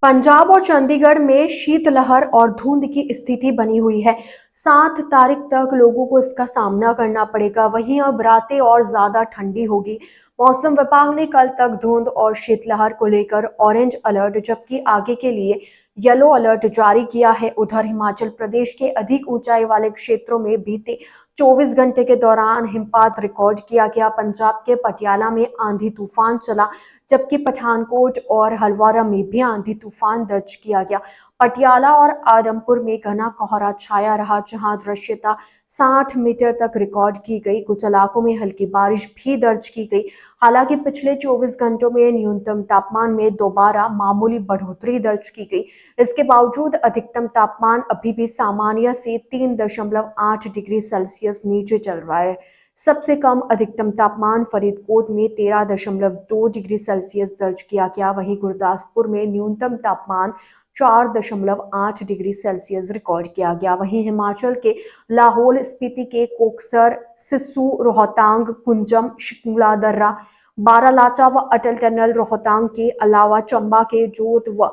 पंजाब और चंडीगढ़ में शीतलहर और धुंध की स्थिति बनी हुई है। 7 तारीख तक लोगों को इसका सामना करना पड़ेगा। वहीं अब रातें और ज्यादा ठंडी होगी। मौसम विभाग ने कल तक धुंध और शीतलहर को लेकर ऑरेंज अलर्ट जबकि आगे के लिए येलो अलर्ट जारी किया है। उधर हिमाचल प्रदेश के अधिक ऊंचाई वाले क्षेत्रों में बीते 24 घंटे के दौरान हिमपात रिकॉर्ड किया गया। पंजाब के पटियाला में आंधी तूफान चला जबकि पठानकोट और हलवारा में भी आंधी तूफान दर्ज किया गया। पटियाला और आदमपुर में घना कोहरा छाया रहा जहां दृश्यता 60 मीटर तक रिकॉर्ड की गई। कुछ इलाकों में हल्की बारिश भी दर्ज की गई। हालांकि पिछले 24 घंटों में न्यूनतम तापमान में दोबारा मामूली बढ़ोतरी दर्ज की गई। इसके बावजूद अधिकतम तापमान अभी भी सामान्य से 3.8 डिग्री सेल्सियस नीचे चल रहा है। सबसे कम अधिकतम तापमान फरीदकोट में 13.2 डिग्री सेल्सियस दर्ज किया गया। वहीं गुरदासपुर में न्यूनतम तापमान 4.8 डिग्री सेल्सियस रिकॉर्ड किया गया। वहीं हिमाचल के लाहौल स्पीति के कोकसर, सिस्सू, रोहतांग, कुंजम, शिकुला दर्रा, बारालाचा व अटल टनल रोहतांग के अलावा चंबा के जोत व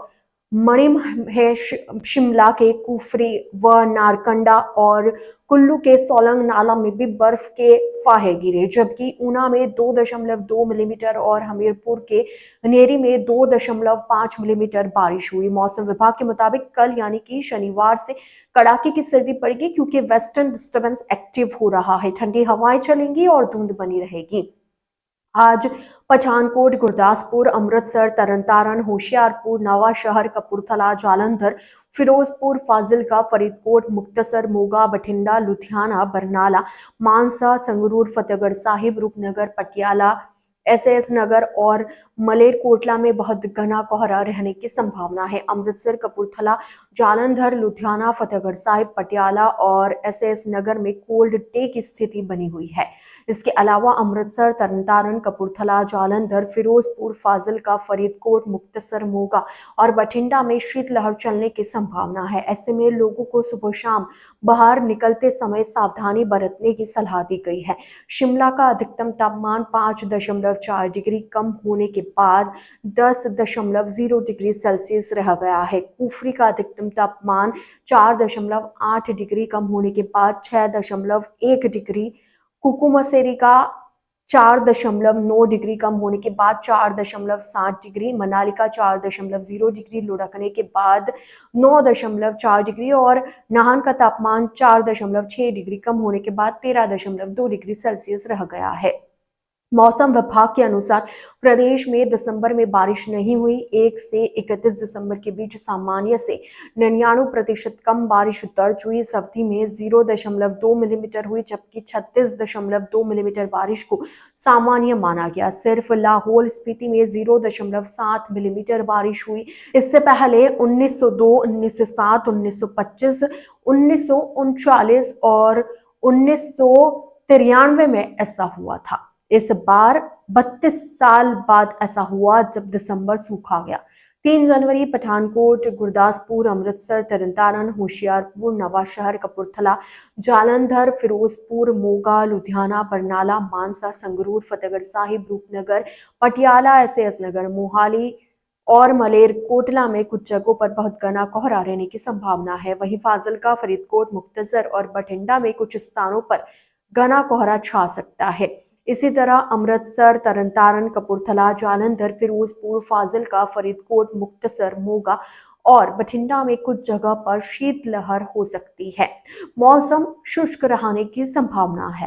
मणिम है, शिमला के कुफरी व नारकंडा और कुल्लू के सोलंग नाला में भी बर्फ के फाहे गिरे जबकि ऊना में 2.2 मिलीमीटर और हमीरपुर के नेरी में 2.5 मिलीमीटर बारिश हुई। मौसम विभाग के मुताबिक कल यानी कि शनिवार से कड़ाके की सर्दी पड़ेगी क्योंकि वेस्टर्न डिस्टर्बेंस एक्टिव हो रहा है। ठंडी हवाएं चलेंगी और धुंध बनी रहेगी। आज पठानकोट, गुरदासपुर, अमृतसर, तरनतारन, होशियारपुर, नवा शहर, कपूरथला, जालंधर, फिरोजपुर, फाजिलका, फरीदकोट, मुक्तसर, मोगा, बठिंडा, लुधियाना, बरनाला, मानसा, संगरूर, फतेहगढ़ साहिब, रूपनगर, पटियाला, एसएस नगर और मलेरकोटला में बहुत घना कोहरा रहने की संभावना है। अमृतसर, कपूरथला, जालंधर, लुधियाना, फतेहगढ़ साहिब, पटियाला और एसएस नगर में कोल्ड डे की स्थिति बनी हुई है। इसके अलावा अमृतसर, तरनतारन, कपूरथला, जालंधर, फिरोजपुर, फाजिलका, फरीदकोट, मुक्तसर, मोगा और बठिंडा में शीतलहर चलने की संभावना है। ऐसे में लोगों को सुबह शाम बाहर निकलते समय सावधानी बरतने की सलाह दी गई है। शिमला का अधिकतम तापमान 5.4 डिग्री कम होने के बाद 10.0 डिग्री सेल्सियस रह गया है। कुफरी का अधिकतम तापमान 4.8 डिग्री कम होने के बाद 6.1 डिग्री, कुकुमसेरी का 4.9 डिग्री कम होने के बाद 4.7 डिग्री, मनाली का 4.0 डिग्री लुढ़कने के बाद 9.4 डिग्री और नाहन का तापमान 4.6 डिग्री कम होने के बाद 13.2 डिग्री सेल्सियस रह गया है। मौसम विभाग के अनुसार प्रदेश में दिसंबर में बारिश नहीं हुई। 1 से 31 दिसंबर के बीच सामान्य से 99% कम बारिश दर्ज हुई। इस अवधि में 0.2 मिलीमीटर हुई जबकि 36.2 मिलीमीटर बारिश को सामान्य माना गया। सिर्फ लाहौल स्पीति में 0.7 मिलीमीटर बारिश हुई। इससे पहले 1902, 1907, 1925, 1939 और 1993 में ऐसा हुआ था। इस बार 32 साल बाद ऐसा हुआ जब दिसंबर सूखा गया। 3 जनवरी पठानकोट, गुरदासपुर, अमृतसर, तरनतारन, होशियारपुर, नवा शहर, कपूरथला, जालंधर, फिरोजपुर, मोगा, लुधियाना, बरनाला, मानसा, संगरूर, फतेहगढ़ साहिब, रूपनगर, पटियाला, एसएस नगर, मोहाली और मलेरकोटला में कुछ जगहों पर बहुत घना कोहरा रहने की संभावना है। वहीं फाजिलका, फरीदकोट, मुक्तसर और बठिंडा में कुछ स्थानों पर घना कोहरा छा सकता है। इसी तरह अमृतसर, तरनतारन, कपूरथला, जालंधर, फिरोजपुर, फाजिलका, फरीदकोट, मुक्तसर, मोगा और बठिंडा में कुछ जगह पर शीतलहर हो सकती है। मौसम शुष्क रहने की संभावना है।